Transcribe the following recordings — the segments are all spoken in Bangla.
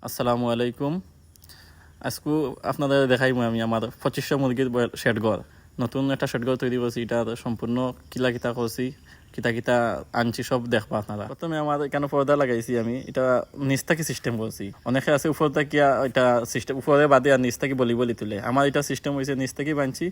আসসালামু আলাইকুম। আজকে আপনাদের দেখাইমু আমি আমার 2500 মুরগির শেড ঘর। নতুন একটা শেড ঘর তৈরি করছি, এটা সম্পূর্ণ কিলা কিতা করছি, কিতা কিতা আনছি সব দেখবা আপনারা। প্রথমে আমার এখানে পর্দা লাগাইছি, আমি এটা নিচ থাকি সিস্টেম করছি। অনেকে আছে উপর থাকিয়া এটা সিস্টেম উপরে বাদে আর নিচ থাকি বলি বলি তুলে। আমার এটা সিস্টেম হয়েছে নিচ থাকি বানছি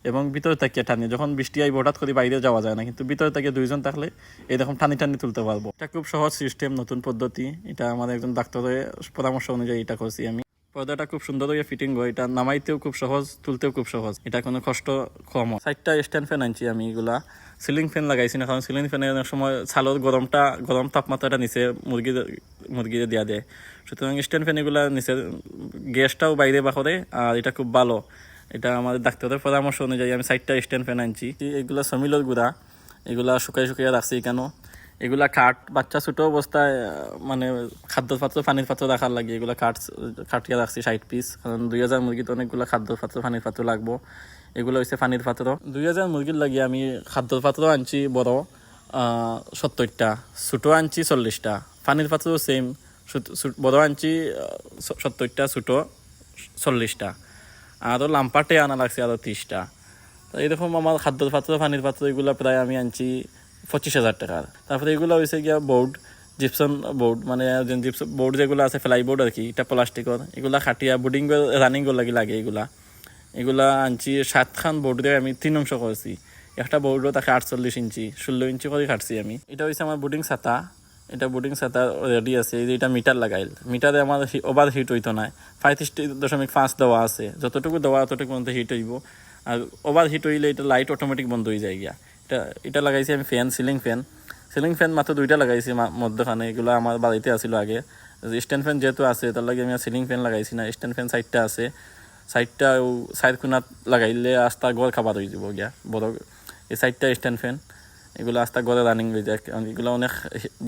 এবং ভিতরে থাকিয়া টানি। যখন বৃষ্টি আইব হঠাৎ করে বাইরে যাওয়া যায় না, কিন্তু ভিতরে থেকে দুইজন থাকলে এরকম টানি টানি তুলতে পারবো। এটা খুব সহজ সিস্টেম, নতুন পদ্ধতি। এটা আমার একজন ডাক্তারের পরামর্শ অনুযায়ী এটা করছি আমি। পর্দাটা খুব সুন্দর হয়ে ফিটিং হয়, এটা নামাইতেও খুব সহজ, তুলতেও খুব সহজ, এটা কোনো কষ্ট কম হয়। 4টা স্ট্যান্ড ফ্যান আনছি আমি, এগুলা সিলিং ফ্যান লাগাইছি না, কারণ সিলিং ফ্যানের অনেক সময় ছালোর গরম তাপমাত্রাটা নিচে মুরগিদের দেওয়া দেয়। সুতরাং স্ট্যান্ড ফ্যান এগুলা নিচে গ্যাসটাও বাইরে বা করে, আর এটা খুব ভালো। এটা আমাদের ডাক্তারের পরামর্শ অনুযায়ী আমি 4টা স্ট্যান্ড ফ্যান আনছি। এগুলা সমিলর গুঁড়া, এগুলা শুকাইয়া রাখছি কেন, এগুলা কাঠ বাচ্চা ছোটো অবস্থায় মানে খাদ্য পাত্র পানির পাত্র রাখার লাগে, এগুলা কাটিয়ে রাখছি 60 পিস, কারণ 2000 মুরগিতে অনেকগুলো খাদ্য পাত্র পানির পাত্র লাগবো। এগুলো হচ্ছে পানির পাত্র। 2000 মুরগির লাগিয়ে আমি খাদ্য পাত্র আনছি বড় 70টা, ছোটো আনছি 40টা, পানির পাত্র সেম, বড় আনছি 70টা, ছোটো 40টা, আরও লাম্পাটে আনা লাগছে আরও 30টা। তো এরকম আমার খাদ্য পাত্র পানির পাত্র এগুলো প্রায় আমি আনছি 25,000 টাকার। তারপরে এগুলো হয়েছে গিয়া বোর্ড, জিপসন বোর্ড, মানে জিপসন বোর্ড যেগুলো আছে ফ্লাই বোর্ড আর কি, এটা প্লাস্টিকর, এগুলা খাটিয়া বোর্ডিং রানিং লাগে এগুলা আনছি 7খান বোর্ড দিয়ে আমি 3 অংশ করছি। একটা বোর্ডও তাকে 48 ইঞ্চি 16 ইঞ্চি করে কাটছি আমি। এটা হচ্ছে আমার বোর্ডিং ছাতা, এটা বোর্ডিং ছাতা রেডি আছে। এই যে এটা মিটার লাগাইল, মিটারে আমার ওভার হিট হইতো না, 35.5 দেওয়া আছে, যতটুকু দেওয়া অতটুকু মধ্যে হিট হইব। আর ওভার হিট হইলে এটা লাইট অটোমেটিক বন্ধ হয়ে যায় গিয়া। এটা লাগাইছি আমি ফ্যান, সিলিং ফ্যান মাত্র 2টা লাগাইছি মধ্যখানে, এগুলো আমার বাড়িতে আসিল আগে। স্ট্যান্ড ফ্যান যেহেতু আছে তার লাগে আমি সিলিং ফ্যান লাগাইছি না, স্ট্যান্ড ফ্যান 4টা আছে, 4টা সাইড কোনাত লাগাইলে আস্তা ঘর খাবার হয়ে যাব গিয়া বড়। এই 4টা স্ট্যান্ড ফ্যান এগুলো আস্তা ঘরে রানিং হয়ে যায়, এগুলো অনেক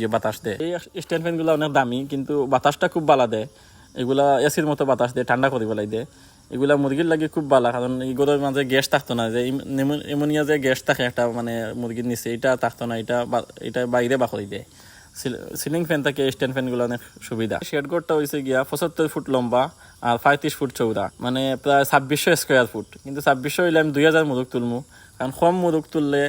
যে বাতাস দেয়। এই স্ট্যান্ড ফ্যানগুলো অনেক দামি, কিন্তু বাতাসটা খুব ভালো দেয়। এগুলা এসির মতো বাতাস দেয়, ঠান্ডা করে বেলাই দেয়। এগুলা মুরগির লাগে খুব ভালো, কারণ এগুলোর মাঝে গ্যাস থাকতো না, যে এমোনিয়া যে গ্যাস থাকে একটা মানে মুরগির নিচে, এটা থাকতো না, এটা বাইরে বাকরি দেয়। সিলিং ফ্যান থাকে, স্ট্যান্ড ফ্যানগুলো অনেক সুবিধা। শেড ঘরটা হয়েছে গিয়া 75 ফুট লম্বা আর 35 ফুট চৌড়া, মানে প্রায় 2600 স্কোয়ার ফুট। কিন্তু 2600 হইলে আমি 2000 মুরগ তুলমু, কারণ কম মুরগ তুললে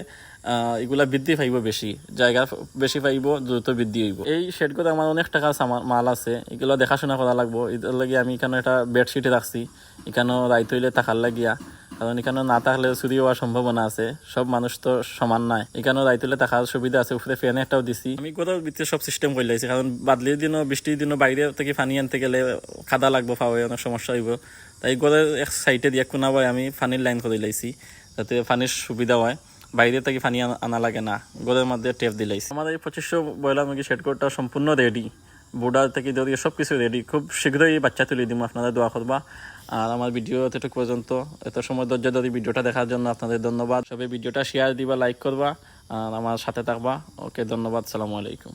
এগুলা বৃদ্ধি পাইব, বেশি জায়গা বেশি পাইব, দ্রুত বৃদ্ধি হইব। এই শেড করে আমার অনেক টাকা মাল আছে, এগুলো দেখাশোনা করা লাগবো। এর লাগে আমি এখানে একটা বেডশিট রাখছি, এখানেও রাইত হইলে থাকার লাগিয়া, কারণ এখানে না থাকলে চুরি হওয়ার সম্ভাবনা আছে, সব মানুষ তো সমান নাই। এখানেও রাইত হইলে থাকার সুবিধা আছে, উপরে ফ্যান একটাও দিছি আমি। কোথাও ভিতরে সব সিস্টেম করে লাইছি, কারণ বাদলির দিনও বৃষ্টির দিনও বাইরে থেকে পানি আনতে গেলে খাদা লাগবো, পাওয়ায় অনেক সমস্যা হইব। তাই ঘরের এক সাইডে দিয়ে কোনাবাই আমি পানির লাইন করে লাইছি, যাতে পানির সুবিধা হয়, বাইরে থেকে পানি আনা লাগে না, ঘরের মধ্যে টেপ দিলাইছি। আমাদের এই 2500 ব্রয়লার মুরগি শেড ঘরটা সম্পূর্ণ রেডি, বোর্ডার থেকে ধরিয়ে সব কিছু রেডি। খুব শীঘ্রই বাচ্চা তুলে দিব, আপনারা দোয়া করবা। আর আমার ভিডিও এতটুকু পর্যন্ত, এত সময় ধৈর্য ধরে ভিডিওটা দেখার জন্য আপনাদের ধন্যবাদ। সবাই ভিডিওটা শেয়ার দিবা, লাইক করবা আর আমার সাথে থাকবা। ওকে, ধন্যবাদ, সালামু আলাইকুম।